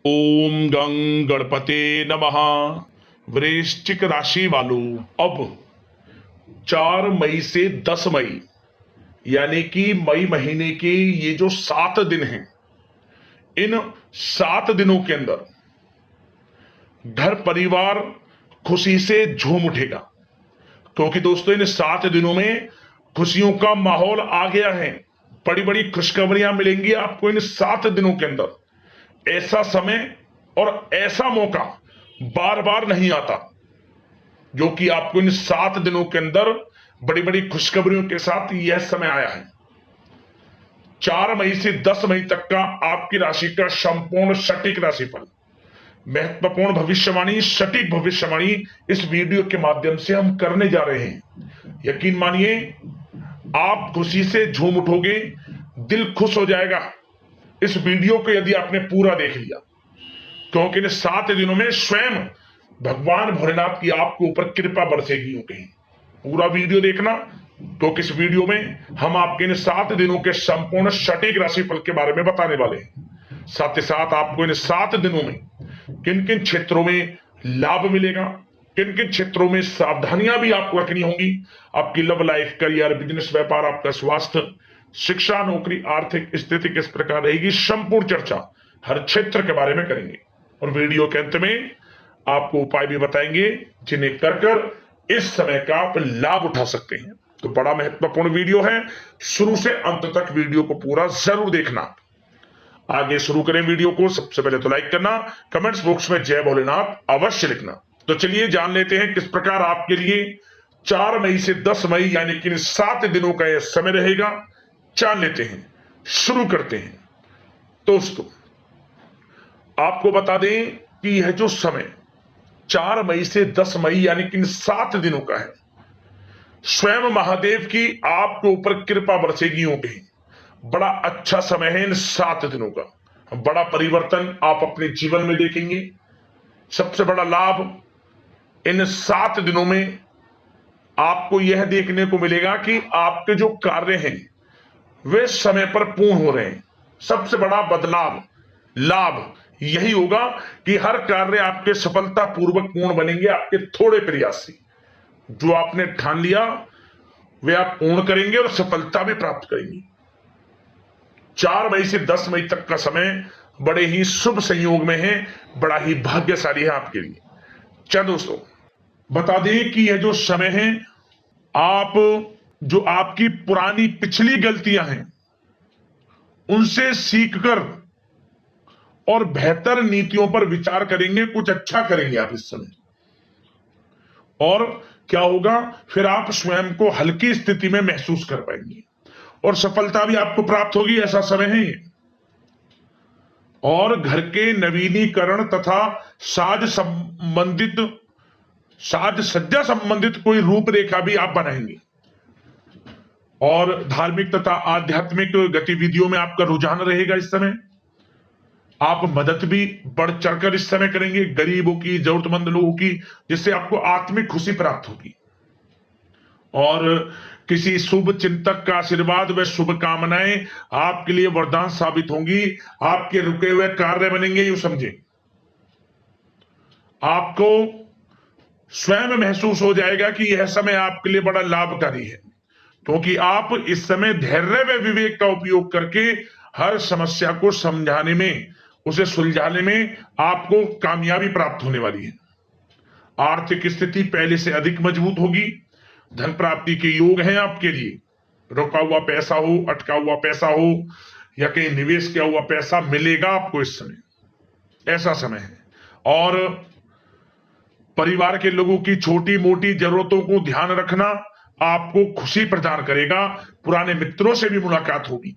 ओम गं गणपते नमः। वृश्चिक राशि वालों, अब 4 मई से 10 मई यानी कि मई महीने के ये जो 7 दिन हैं, इन 7 दिनों के अंदर घर परिवार खुशी से झूम उठेगा। क्योंकि दोस्तों, इन 7 दिनों में खुशियों का माहौल आ गया है। बड़ी बड़ी खुशखबरियां मिलेंगी आपको इन 7 दिनों के अंदर। ऐसा समय और ऐसा मौका बार बार नहीं आता, जो कि आपको इन 7 दिनों के अंदर बड़ी बड़ी खुशखबरियों के साथ यह समय आया है। 4 मई से 10 मई तक का आपकी राशि का संपूर्ण सटीक राशिफल, महत्वपूर्ण भविष्यवाणी, सटीक भविष्यवाणी इस वीडियो के माध्यम से हम करने जा रहे हैं। यकीन मानिए, आप खुशी से झूम उठोगे, दिल खुश हो जाएगा इस वीडियो को यदि आपने पूरा देख लिया। क्योंकि इन 7 दिनों में स्वयं भगवान भोलेनाथ की आपके ऊपर कृपा बरसेगी। यूं कहीं पूरा वीडियो देखना, क्योंकि इस वीडियो में हम आपके इन 7 दिनों के संपूर्ण सटीक राशिफल के बारे में बताने वाले हैं। साथ ही साथ आपको इन 7 दिनों में किन किन क्षेत्रों में लाभ मिलेगा, किन किन क्षेत्रों में सावधानियां भी आपको रखनी होंगी, आपकी लव लाइफ, करियर, बिजनेस, व्यापार, आपका स्वास्थ्य, शिक्षा, नौकरी, आर्थिक स्थिति किस प्रकार रहेगी, संपूर्ण चर्चा हर क्षेत्र के बारे में करेंगे। और वीडियो के अंत में आपको उपाय भी बताएंगे जिन्हें कर इस समय का आप लाभ उठा सकते हैं। तो बड़ा महत्वपूर्ण वीडियो है, शुरू से अंत तक वीडियो को पूरा जरूर देखना। आगे शुरू करें वीडियो को। सबसे पहले तो लाइक करना, कमेंट्स बॉक्स में जय भोलेनाथ अवश्य लिखना। तो चलिए जान लेते हैं किस प्रकार आपके लिए 4 मई से 10 मई यानी कि 7 दिनों का यह समय रहेगा। जान लेते हैं, शुरू करते हैं। दोस्तों, आपको बता दें कि यह जो समय 4 मई से 10 मई यानी कि 7 दिनों का है, स्वयं महादेव की आपके ऊपर कृपा बरसेगी। यूं कहीं बड़ा अच्छा समय है इन 7 दिनों का। बड़ा परिवर्तन आप अपने जीवन में देखेंगे। सबसे बड़ा लाभ इन 7 दिनों में आपको यह देखने को मिलेगा कि आपके जो कार्य हैं वे समय पर पूर्ण हो रहे हैं। सबसे बड़ा बदलाव, लाभ यही होगा कि हर कार्य आपके सफलतापूर्वक पूर्ण बनेंगे। आपके थोड़े प्रयास से जो आपने ठान लिया वे आप पूर्ण करेंगे और सफलता भी प्राप्त करेंगे। 4 मई से 10 मई तक का समय बड़े ही शुभ संयोग में है, बड़ा ही भाग्यशाली है आपके लिए। क्या दोस्तों, बता दें कि यह जो समय है, आप जो आपकी पुरानी पिछली गलतियां हैं उनसे सीखकर और बेहतर नीतियों पर विचार करेंगे, कुछ अच्छा करेंगे आप इस समय। और क्या होगा, फिर आप स्वयं को हल्की स्थिति में महसूस कर पाएंगे और सफलता भी आपको प्राप्त होगी। ऐसा समय है ये। और घर के नवीनीकरण तथा साज सज्जा संबंधित कोई रूपरेखा भी आप बनाएंगे। और धार्मिक तथा आध्यात्मिक गतिविधियों में आपका रुझान रहेगा इस समय। आप मदद भी बढ़ चढ़कर इस समय करेंगे, गरीबों की, जरूरतमंद लोगों की, जिससे आपको आत्मिक खुशी प्राप्त होगी। और किसी शुभ चिंतक का आशीर्वाद व शुभकामनाएं आपके लिए वरदान साबित होंगी। आपके रुके हुए कार्य बनेंगे। यूं समझे, आपको स्वयं महसूस हो जाएगा कि यह समय आपके लिए बड़ा लाभकारी है, क्योंकि आप इस समय धैर्य व विवेक का उपयोग करके हर समस्या को समझाने में, उसे सुलझाने में आपको कामयाबी प्राप्त होने वाली है। आर्थिक स्थिति पहले से अधिक मजबूत होगी। धन प्राप्ति के योग हैं आपके लिए। रुका हुआ पैसा हो, अटका हुआ पैसा हो या कहीं निवेश किया हुआ पैसा मिलेगा आपको इस समय। ऐसा समय है। और परिवार के लोगों की छोटी मोटी जरूरतों को ध्यान रखना आपको खुशी प्रदान करेगा। पुराने मित्रों से भी मुलाकात होगी।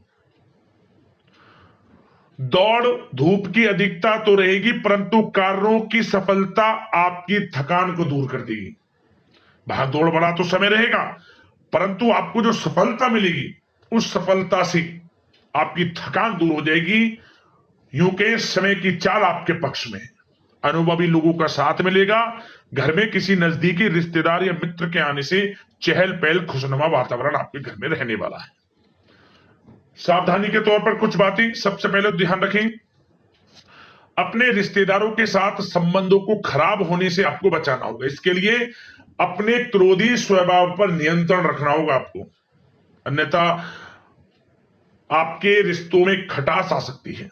दौड़ धूप की अधिकता तो रहेगी, परंतु कार्यों की सफलता आपकी थकान को दूर कर देगी। भाग दौड़ बड़ा तो समय रहेगा, परंतु आपको जो सफलता मिलेगी उस सफलता से आपकी थकान दूर हो जाएगी। यूं के समय की चाल आपके पक्ष में है। अनुभवी लोगों का साथ मिलेगा। घर में किसी नजदीकी रिश्तेदार या मित्र के आने से चहल पहल, खुशनुमा वातावरण आपके घर में रहने वाला है। सावधानी के तौर पर कुछ बातें सबसे पहले ध्यान रखें। अपने रिश्तेदारों के साथ संबंधों को खराब होने से आपको बचाना होगा। इसके लिए अपने क्रोधी स्वभाव पर नियंत्रण रखना होगा आपको, अन्यथा आपके रिश्तों में खटास आ सकती है।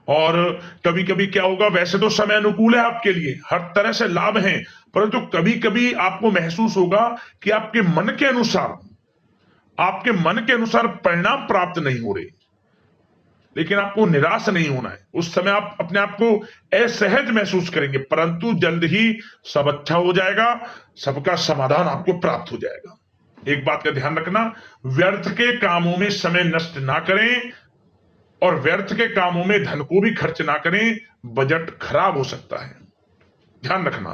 और कभी कभी क्या होगा, वैसे तो समय अनुकूल है आपके लिए, हर तरह से लाभ है, परंतु कभी कभी आपको महसूस होगा कि आपके मन के अनुसार परिणाम प्राप्त नहीं हो रहे, लेकिन आपको निराश नहीं होना है। उस समय आप अपने आप को असहज महसूस करेंगे, परंतु जल्द ही सब अच्छा हो जाएगा, सबका समाधान आपको प्राप्त हो जाएगा। एक बात का ध्यान रखना, व्यर्थ के कामों में समय नष्ट ना करें और व्यर्थ के कामों में धन को भी खर्च ना करें, बजट खराब हो सकता है, ध्यान रखना।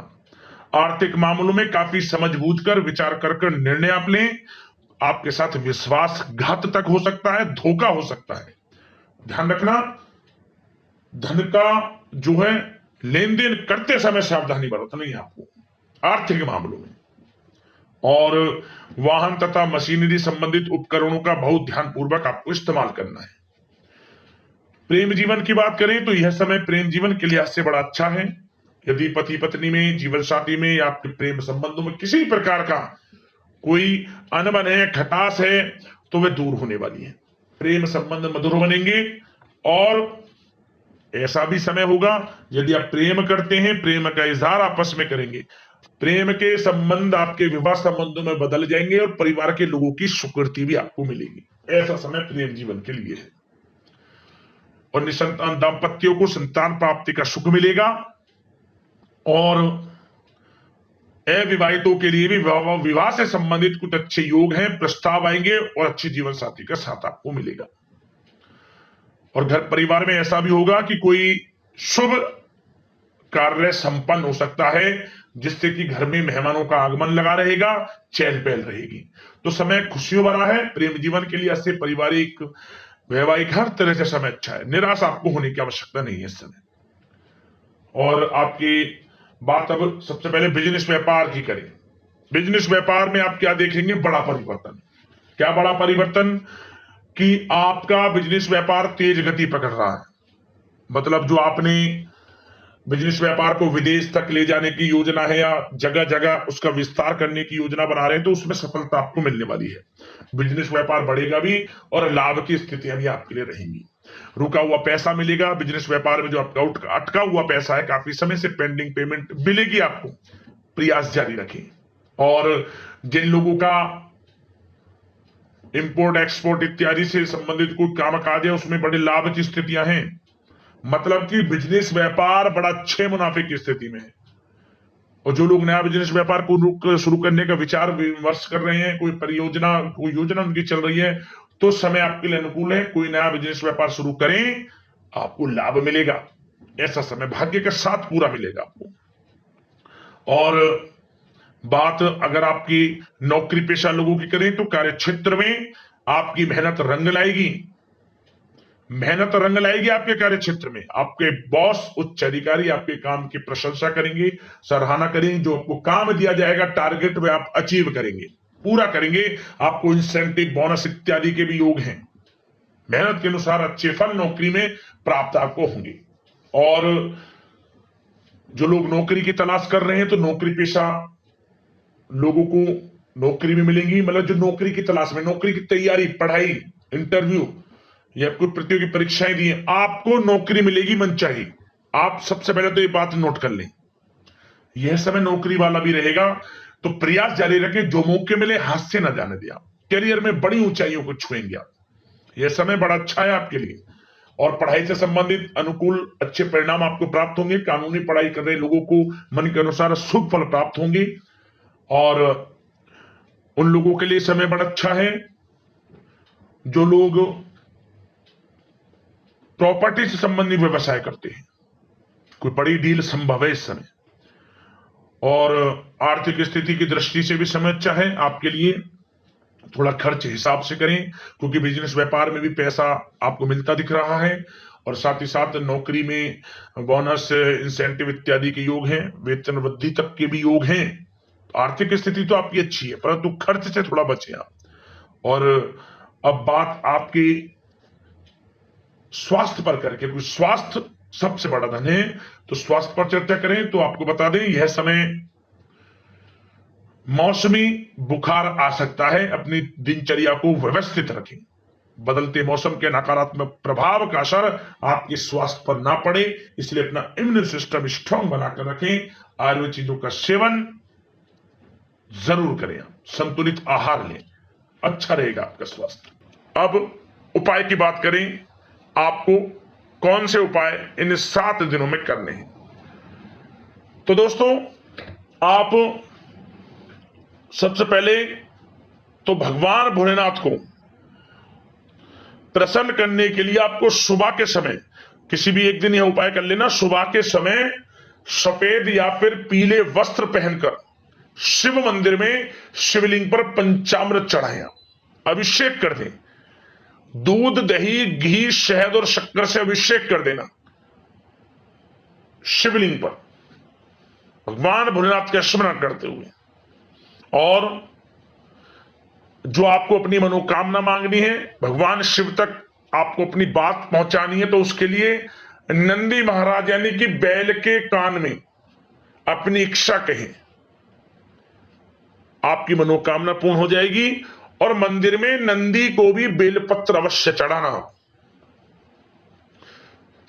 आर्थिक मामलों में काफी समझ बूझ कर विचार कर निर्णय आप लें, आपके साथ विश्वासघात तक हो सकता है, धोखा हो सकता है, ध्यान रखना। धन का जो है लेन देन करते समय सावधानी बरतनी है आपको आर्थिक मामलों में। और वाहन तथा मशीनरी संबंधित उपकरणों का बहुत ध्यानपूर्वक आपको इस्तेमाल करना है। प्रेम जीवन की बात करें तो यह समय प्रेम जीवन के लिहाज से बड़ा अच्छा है। यदि पति पत्नी में, जीवन साथी में या आपके प्रेम संबंधों में किसी प्रकार का कोई अनबन है, खटास है, तो वह दूर होने वाली है। प्रेम संबंध मधुर बनेंगे। और ऐसा भी समय होगा, यदि आप प्रेम करते हैं, प्रेम का इजहार आपस में करेंगे, प्रेम के संबंध आपके विवाह संबंधों में बदल जाएंगे और परिवार के लोगों की स्वीकृति भी आपको मिलेगी। ऐसा समय प्रेम जीवन के लिए है। और निसंतान दाम्पत्यों को संतान प्राप्ति का सुख मिलेगा। और अविवाहितों के लिए भी विवाह से संबंधित कुछ अच्छे योग हैं, प्रस्ताव आएंगे और अच्छे जीवन साथी का साथ आपको मिलेगा। और घर परिवार में ऐसा भी होगा कि कोई शुभ कार्य संपन्न हो सकता है, जिससे कि घर में मेहमानों का आगमन लगा रहेगा, चहल पहल रहेगी। तो समय खुशियों भरा है प्रेम जीवन के लिए। ऐसे पारिवारिक, वैवाहिक हर तरह से समय अच्छा है, निराश आपको होने की आवश्यकता नहीं है इस समय। और आपकी बात अब सबसे पहले बिजनेस व्यापार की करें। बिजनेस व्यापार में आप क्या देखेंगे, बड़ा परिवर्तन। क्या बड़ा परिवर्तन? कि आपका बिजनेस व्यापार तेज गति पकड़ रहा है। मतलब जो आपने बिजनेस व्यापार को विदेश तक ले जाने की योजना है या जगह जगह उसका विस्तार करने की योजना बना रहे हैं, तो उसमें सफलता आपको मिलने वाली है। बिजनेस व्यापार बढ़ेगा भी और लाभ की स्थितियां भी आपके लिए रहेंगी। रुका हुआ पैसा मिलेगा। बिजनेस व्यापार में जो आपका अटका हुआ पैसा है, काफी समय से पेंडिंग पेमेंट मिलेगी आपको। प्रयास जारी रखें। और जिन लोगों का इंपोर्ट एक्सपोर्ट इत्यादि से संबंधित कोई काम काज है, उसमें बड़े लाभ की स्थितियां हैं। मतलब कि बिजनेस व्यापार बड़ा अच्छे मुनाफे की स्थिति में है। और जो लोग नया बिजनेस व्यापार को शुरू करने का विचार विमर्श कर रहे हैं, कोई परियोजना, कोई योजना उनकी चल रही है, तो समय आपके लिए अनुकूल है। कोई नया बिजनेस व्यापार शुरू करें, आपको लाभ मिलेगा। ऐसा समय भाग्य के साथ पूरा मिलेगा आपको। और बात अगर आपकी नौकरी पेशा लोगों की करें तो कार्य क्षेत्र में आपकी मेहनत रंग लाएगी। मेहनत रंग लाएगी आपके कार्य क्षेत्र में। आपके बॉस, उच्च अधिकारी आपके काम की प्रशंसा करेंगे, सराहना करेंगे। जो आपको काम दिया जाएगा टारगेट में आप अचीव करेंगे, पूरा करेंगे। आपको इंसेंटिव, बोनस इत्यादि के भी योग हैं। मेहनत के अनुसार अच्छे फल नौकरी में प्राप्त आपको होंगे। और जो लोग नौकरी की तलाश कर रहे हैं, तो नौकरी पेशा लोगों को नौकरी भी मिलेंगी। मतलब जो नौकरी की तलाश में, नौकरी की तैयारी, पढ़ाई, इंटरव्यू या कोई प्रतियोगी परीक्षाएं दी हैं, आपको नौकरी मिलेगी मनचाही। आप सबसे पहले तो ये बात नोट कर लें, यह समय नौकरी वाला भी रहेगा। तो प्रयास जारी रखें, जो मौके मिले हाथ से न जाने दिया। करियर में बड़ी ऊंचाइयों को छुएंगे आप। यह समय बड़ा अच्छा है आपके लिए। और पढ़ाई से संबंधित अनुकूल अच्छे परिणाम आपको प्राप्त होंगे। कानूनी पढ़ाई कर रहे लोगों को मन के अनुसार शुभ फल प्राप्त होंगे। और उन लोगों के लिए समय बड़ा अच्छा है जो लोग प्रॉपर्टी से संबंधित व्यवसाय करते हैं। कोई बड़ी डील संभव है इस समय। और आर्थिक स्थिति की दृष्टि से भी समय अच्छा है आपके लिए। थोड़ा खर्च हिसाब से करें, क्योंकि बिजनेस व्यापार में भी पैसा आपको मिलता दिख रहा है। और साथ ही साथ नौकरी में बोनस, इंसेंटिव इत्यादि के योग हैं। वेतन वृद्धि तक के भी योग हैं। आर्थिक स्थिति तो आपकी अच्छी है, परंतु खर्च से थोड़ा बचें आप। और अब बात आपकी स्वास्थ्य पर करके, स्वास्थ्य सबसे बड़ा धन है। तो स्वास्थ्य पर चर्चा करें तो आपको बता दें यह समय मौसमी बुखार आ सकता है, अपनी दिनचर्या को व्यवस्थित रखें। बदलते मौसम के नकारात्मक प्रभाव का असर आपके स्वास्थ्य पर ना पड़े, इसलिए अपना इम्यून सिस्टम स्ट्रांग बनाकर रखें। आयुर्वेद चीजों का सेवन जरूर करें, संतुलित आहार लें, अच्छा रहेगा आपका स्वास्थ्य। अब उपाय की बात करें, आपको कौन से उपाय इन 7 दिनों में करने हैं। तो दोस्तों, आप सबसे पहले तो भगवान भोलेनाथ को प्रसन्न करने के लिए आपको सुबह के समय किसी भी एक दिन यह उपाय कर लेना। सुबह के समय सफेद या फिर पीले वस्त्र पहनकर शिव मंदिर में शिवलिंग पर पंचामृत चढ़ाएं, अभिषेक कर दें। दूध, दही, घी, शहद और शक्कर से अभिषेक कर देना शिवलिंग पर, भगवान भोलेनाथ का स्मरण करते हुए। और जो आपको अपनी मनोकामना मांगनी है, भगवान शिव तक आपको अपनी बात पहुंचानी है, तो उसके लिए नंदी महाराज यानी कि बैल के कान में अपनी इच्छा कहें, आपकी मनोकामना पूर्ण हो जाएगी। और मंदिर में नंदी को भी बेलपत्र अवश्य चढ़ाना।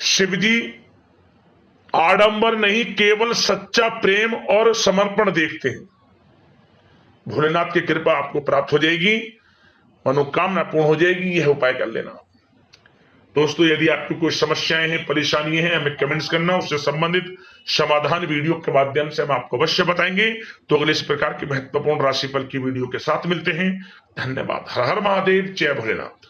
शिव जी आडंबर नहीं, केवल सच्चा प्रेम और समर्पण देखते हैं। भोलेनाथ की कृपा आपको प्राप्त हो जाएगी, मनोकामना पूर्ण हो जाएगी। यह उपाय कर लेना। दोस्तों, यदि आपकी कोई समस्याएं हैं, परेशानियां हैं, हमें कमेंट्स करना, उससे संबंधित समाधान वीडियो के माध्यम से हम आपको अवश्य बताएंगे। तो अगले इस प्रकार की महत्वपूर्ण राशिफल की वीडियो के साथ मिलते हैं। धन्यवाद। हर हर महादेव, जय भोलेनाथ।